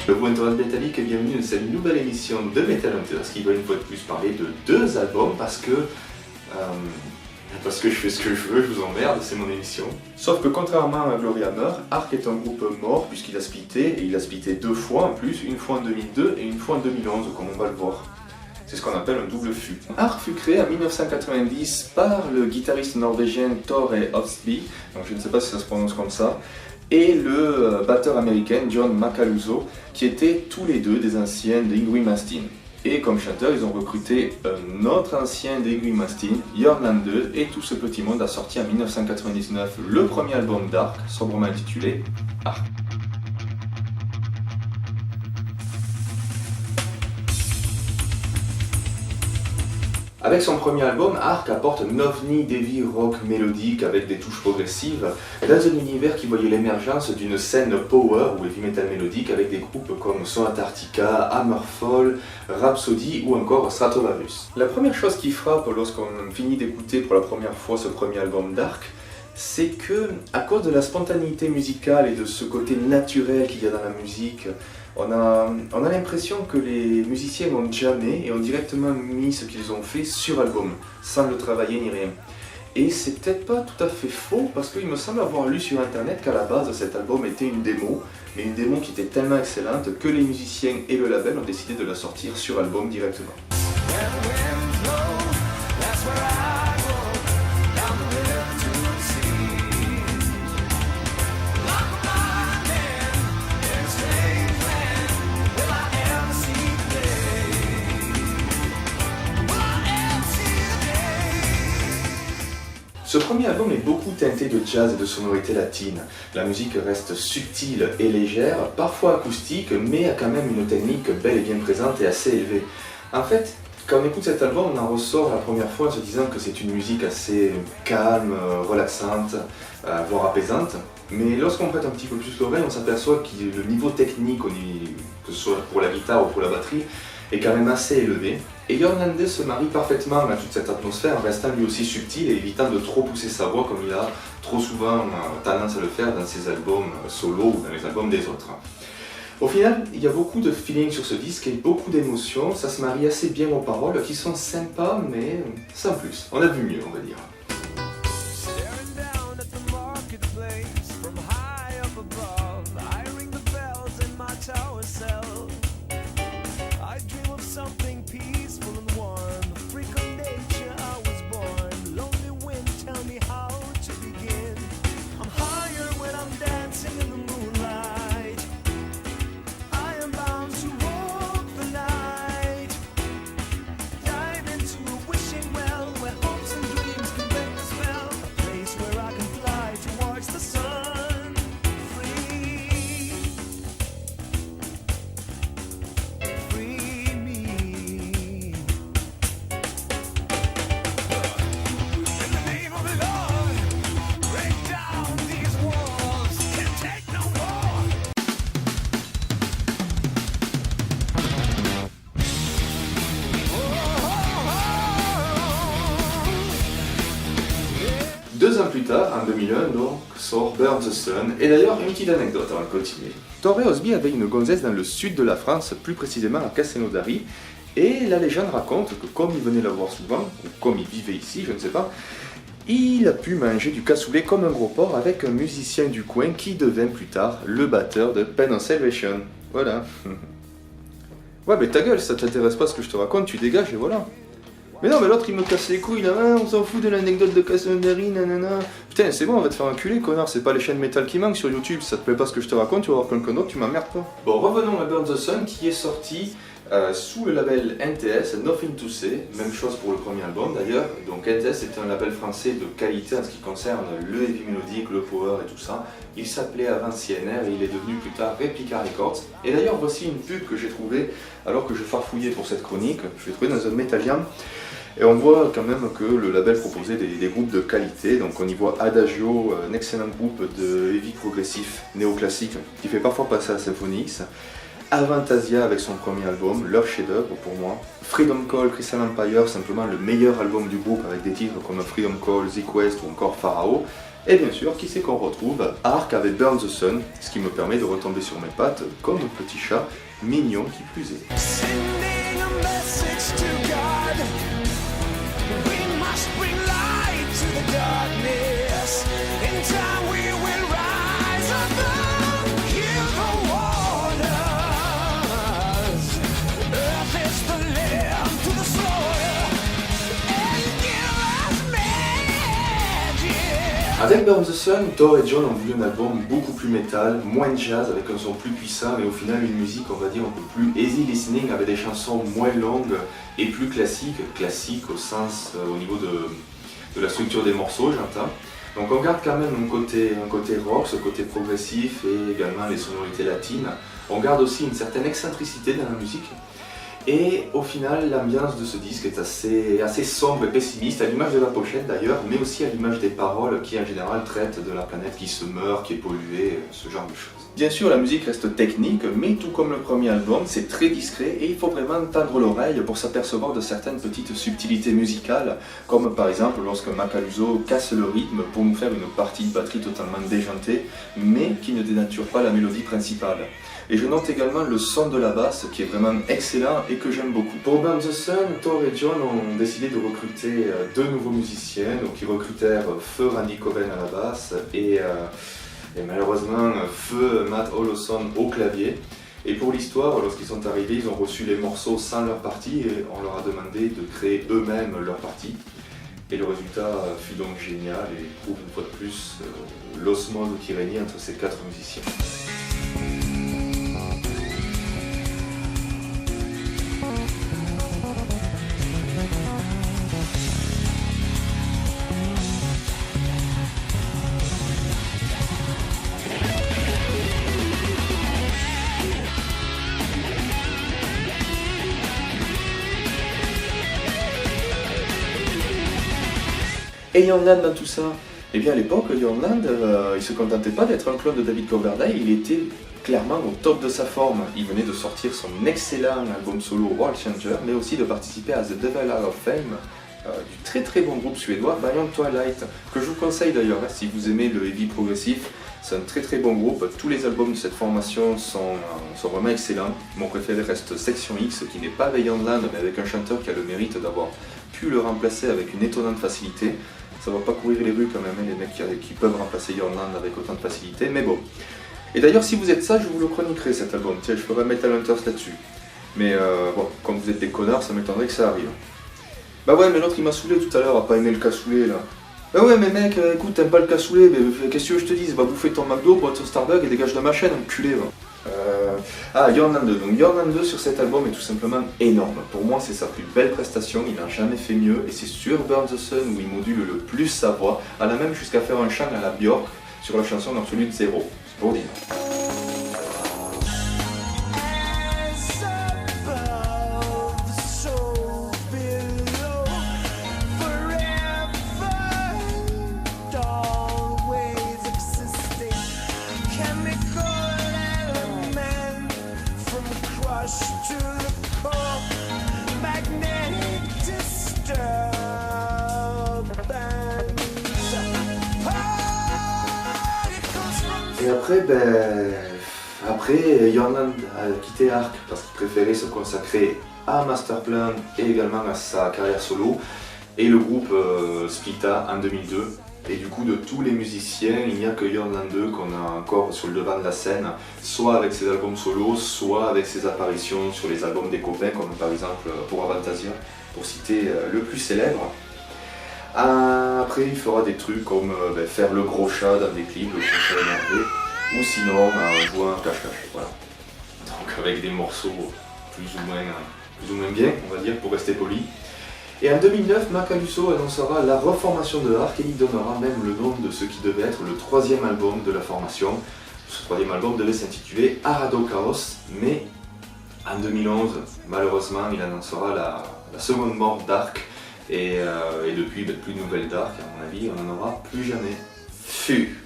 Bonjour Internet Métallique et bienvenue dans cette nouvelle émission de Metal Hunters qui va une fois de plus parler de deux albums parce que je fais ce que je veux, je vous emmerde, c'est mon émission. Sauf que contrairement à Glory Hammer, Ark est un groupe mort puisqu'il a splitté, et il a splitté deux fois en plus, une fois en 2002 et une fois en 2011 comme on va le voir. C'est ce qu'on appelle un double fût. Ark fut créé en 1990 par le guitariste norvégien Tore Østby, donc je ne sais pas si ça se prononce comme ça, et le batteur américain John Macaluso, qui étaient tous les deux des anciens d'Yngwie Malmsteen. Et comme chanteur, ils ont recruté un autre ancien d'Yngwie Malmsteen, Jørn Lande, et tout ce petit monde a sorti en 1999 le premier album d'Ark, sobrement intitulé Ark. Avec son premier album, Ark apporte un ovni d'heavy rock mélodique avec des touches progressives dans un univers qui voyait l'émergence d'une scène power ou heavy metal mélodique avec des groupes comme Son Antarctica, Hammerfall, Rhapsody ou encore Stratovarius. La première chose qui frappe lorsqu'on finit d'écouter pour la première fois ce premier album d'Ark, c'est que, à cause de la spontanéité musicale et de ce côté naturel qu'il y a dans la musique, on a l'impression que les musiciens ont jamais et ont directement mis ce qu'ils ont fait sur album, sans le travailler ni rien. Et c'est peut-être pas tout à fait faux, parce qu'il me semble avoir lu sur internet qu'à la base cet album était une démo, mais une démo qui était tellement excellente que les musiciens et le label ont décidé de la sortir sur album directement. Ce premier album est beaucoup teinté de jazz et de sonorités latines. La musique reste subtile et légère, parfois acoustique, mais a quand même une technique belle et bien présente et assez élevée. En fait, quand on écoute cet album, on en ressort la première fois en se disant que c'est une musique assez calme, relaxante, voire apaisante. Mais lorsqu'on prête un petit peu plus l'oreille, on s'aperçoit que le niveau technique, que ce soit pour la guitare ou pour la batterie, est quand même assez élevé. Et Jørn Lande se marie parfaitement à toute cette atmosphère en restant lui aussi subtil et évitant de trop pousser sa voix comme il a trop souvent tendance à le faire dans ses albums solo ou dans les albums des autres. Au final, il y a beaucoup de feeling sur ce disque et beaucoup d'émotions, ça se marie assez bien aux paroles qui sont sympas mais sans plus. On a vu mieux, on va dire. Deux ans plus tard, en 2001, donc, sort Burn the Sun. Et d'ailleurs, une petite anecdote avant de continuer. Tore Østby avait une gonzesse dans le sud de la France, plus précisément à Castelnaudary. Et la légende raconte que comme il venait la voir souvent, ou comme il vivait ici, je ne sais pas, il a pu manger du cassoulet comme un gros porc avec un musicien du coin qui devint plus tard le batteur de Pain of Salvation. Voilà. Ouais, mais ta gueule, si ça t'intéresse pas ce que je te raconte, tu dégages et voilà. Mais non, mais l'autre il me casse les couilles là, on s'en fout de l'anecdote de Castelnaudary, nanana. Putain, c'est bon, on va te faire enculer, connard, c'est pas les chaînes métal qui manquent sur YouTube, si ça te plaît pas ce que je te raconte, tu vas voir quelqu'un d'autre, tu m'emmerdes pas. Bon, revenons à Burn the Sun qui est sorti sous le label NTS, Nothing to Say, même chose pour le premier album d'ailleurs. Donc NTS est un label français de qualité en ce qui concerne le heavy mélodique, le power et tout ça. Il s'appelait avant CNR et il est devenu plus tard Replica Records. Et d'ailleurs voici une pub que j'ai trouvée alors que je farfouillais pour cette chronique, je l'ai trouvée dans un Metalium. Et on voit quand même que le label proposait des groupes de qualité, donc on y voit Adagio, un excellent groupe de heavy progressif néoclassique qui fait parfois passer à Symphonix, Avantasia avec son premier album, leur chef-d'œuvre pour moi, Freedom Call, Crystal Empire, simplement le meilleur album du groupe avec des titres comme Freedom Call, The Quest ou encore Pharaoh, Et bien sûr, qui c'est qu'on retrouve? Ark avec Burn the Sun, ce qui me permet de retomber sur mes pattes comme un petit chat mignon qui plus est. Sending a message to God. We must bring light to the darkness. In time we will rise above. Heal the waters. Earth is the lamb to the slaughter. And give us magic. Avec Burn the Sun, Thor et John ont voulu un album beaucoup plus métal, moins de jazz, avec un son plus puissant, mais au final une musique, on va dire, un peu plus easy listening, avec des chansons moins longues et plus classiques, au sens, au niveau de la structure des morceaux, j'entends. Donc on garde quand même un côté rock, ce côté progressif et également les sonorités latines. On garde aussi une certaine excentricité dans la musique. Et au final, l'ambiance de ce disque est assez sombre et pessimiste, à l'image de la pochette d'ailleurs, mais aussi à l'image des paroles qui en général traitent de la planète qui se meurt, qui est polluée, ce genre de choses. Bien sûr, la musique reste technique, mais tout comme le premier album, c'est très discret et il faut vraiment tendre l'oreille pour s'apercevoir de certaines petites subtilités musicales, comme par exemple lorsque Macaluso casse le rythme pour nous faire une partie de batterie totalement déjantée, mais qui ne dénature pas la mélodie principale. Et je note également le son de la basse qui est vraiment excellent et que j'aime beaucoup. Pour Burn the Sun, Thor et John ont décidé de recruter deux nouveaux musiciens. Donc ils recrutèrent feu Randy Coven à la basse et malheureusement feu Matt Olofsson au clavier. Et pour l'histoire, lorsqu'ils sont arrivés, ils ont reçu les morceaux sans leur partie et on leur a demandé de créer eux-mêmes leur partie. Et le résultat fut donc génial et prouve une fois de plus l'osmose qui régnait entre ces quatre musiciens. Et Young Land dans tout ça? Eh bien à l'époque, Young Land, il se contentait pas d'être un clone de David Coverdale, il était clairement au top de sa forme. Il venait de sortir son excellent album solo World Changer, mais aussi de participer à The Devil Hall of Fame, du très très bon groupe suédois Beyond Twilight, que je vous conseille d'ailleurs, si vous aimez le heavy progressif. C'est un très très bon groupe, tous les albums de cette formation sont vraiment excellents. Mon préféré reste Section X, qui n'est pas avec Young Land, mais avec un chanteur qui a le mérite d'avoir pu le remplacer avec une étonnante facilité. Ça va pas courir les rues quand même, les mecs qui peuvent remplacer Young Land avec autant de facilité, mais bon. Et d'ailleurs, si vous êtes ça, je vous le chroniquerai cet album. Tiens, je ferai Metal Hunters là-dessus. Mais bon, comme vous êtes des connards, ça m'étonnerait que ça arrive. Bah ouais, mais l'autre il m'a saoulé tout à l'heure, a pas aimé le cassoulet là. Bah ouais, mais mec, écoute, t'aimes pas le cassoulet, mais qu'est-ce que je te dis? Va bouffer ton McDo, bois ton Starbucks et dégage de ma chaîne, enculé, va. Young Land 2. Donc Young Land 2 sur cet album est tout simplement énorme. Pour moi, c'est sa plus belle prestation, il n'a jamais fait mieux. Et c'est sur Burn the Sun où il module le plus sa voix, allant même jusqu'à faire un chant à la Björk sur la chanson Absolute Zero. C'est pour dire. Et après, Young Land a quitté Ark parce qu'il préférait se consacrer à Masterplan et également à sa carrière solo. Et le groupe splitta en 2002. Et du coup, de tous les musiciens, il n'y a que Young Land 2 qu'on a encore sur le devant de la scène, soit avec ses albums solo, soit avec ses apparitions sur les albums des copains, comme par exemple pour Avantasia, pour citer le plus célèbre. Après, il fera des trucs comme faire le gros chat dans des clips, le gros chat énervé, ou sinon jouer un cache-cache. Voilà. Donc avec des morceaux plus ou moins bien, on va dire, pour rester poli. Et en 2009, Macaluso annoncera la reformation de Ark et il donnera même le nom de ce qui devait être le troisième album de la formation. Ce troisième album devait s'intituler Arado Chaos, mais en 2011, malheureusement, il annoncera la seconde mort d'Ark. Et depuis, plus de nouvelles d'Ark, à mon avis, on n'en aura plus jamais. Fuh.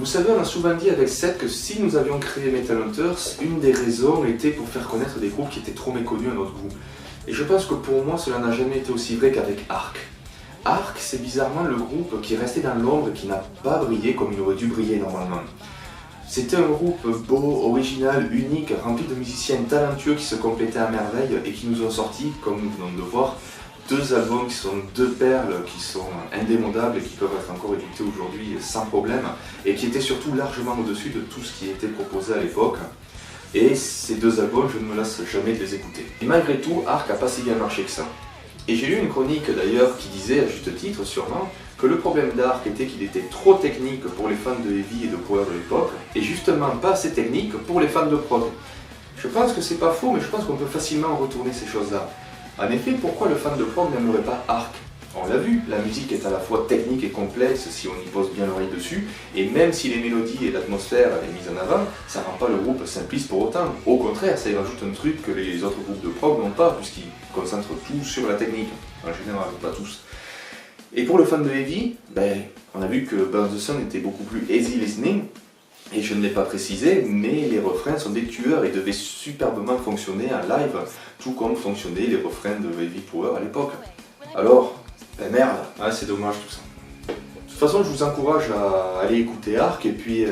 Vous savez, on a souvent dit avec Seth que si nous avions créé Metal Hunters, une des raisons était pour faire connaître des groupes qui étaient trop méconnus à notre goût. Et je pense que pour moi, cela n'a jamais été aussi vrai qu'avec Ark. Ark, c'est bizarrement le groupe qui est resté dans l'ombre et qui n'a pas brillé comme il aurait dû briller normalement. C'était un groupe beau, original, unique, rempli de musiciens talentueux qui se complétaient à merveille et qui nous ont sorti, comme nous venons de voir, 2 albums qui sont 2 perles, qui sont indémodables et qui peuvent être encore écoutés aujourd'hui sans problème et qui étaient surtout largement au-dessus de tout ce qui était proposé à l'époque. Et ces 2 albums, je ne me lasse jamais de les écouter. Et malgré tout, Ark n'a pas si bien marché que ça. Et j'ai lu une chronique d'ailleurs qui disait, à juste titre sûrement, que le problème d'Ark était qu'il était trop technique pour les fans de heavy et de power de l'époque, et justement pas assez technique pour les fans de prog. Je pense que c'est pas faux, mais je pense qu'on peut facilement retourner ces choses-là. En effet, pourquoi le fan de prog n'aimerait pas Ark? On l'a vu, la musique est à la fois technique et complexe si on y pose bien l'oreille dessus, et même si les mélodies et l'atmosphère est mise en avant, ça rend pas le groupe simpliste pour autant. Au contraire, ça y rajoute un truc que les autres groupes de prog n'ont pas, puisqu'ils concentrent tout sur la technique, en général, pas tous. Et pour le fan de heavy, on a vu que Burn the Sun était beaucoup plus easy listening, et je ne l'ai pas précisé, mais les refrains sont des tueurs et devaient superbement fonctionner en live, tout comme fonctionnaient les refrains de Heavy Power à l'époque. Alors, merde, c'est dommage tout ça. De toute façon, je vous encourage à aller écouter Ark, et puis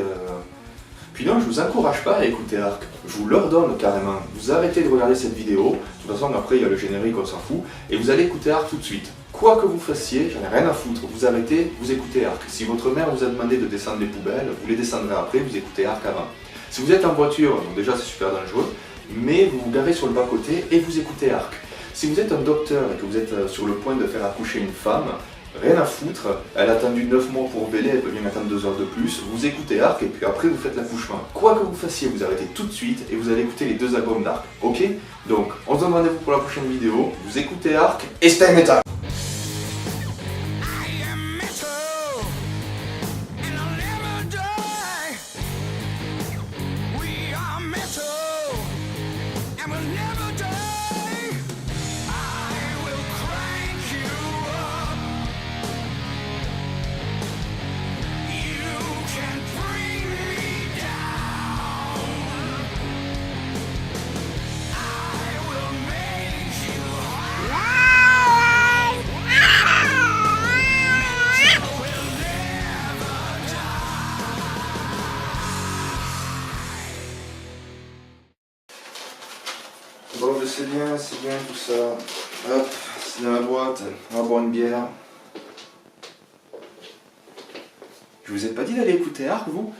non, je vous encourage pas à écouter Ark, je vous l'ordonne carrément. Vous arrêtez de regarder cette vidéo, de toute façon après il y a le générique, on s'en fout, et vous allez écouter Ark tout de suite. Quoi que vous fassiez, j'en ai rien à foutre, vous arrêtez, vous écoutez Ark. Si votre mère vous a demandé de descendre les poubelles, vous les descendrez après, vous écoutez Ark avant. Si vous êtes en voiture, donc déjà c'est super dangereux, mais vous vous garez sur le bas-côté et vous écoutez Ark. Si vous êtes un docteur et que vous êtes sur le point de faire accoucher une femme, rien à foutre, elle a attendu 9 mois pour véler, elle peut bien attendre 2 heures de plus, vous écoutez Ark et puis après vous faites l'accouchement. Quoi que vous fassiez, vous arrêtez tout de suite et vous allez écouter les 2 albums d'Ark, ok? Donc, on se donne rendez-vous pour la prochaine vidéo, vous écoutez Ark et stay metal! Bon, c'est bien tout ça. Hop, c'est dans la boîte, on va boire une bière. Je vous ai pas dit d'aller écouter Ark, vous?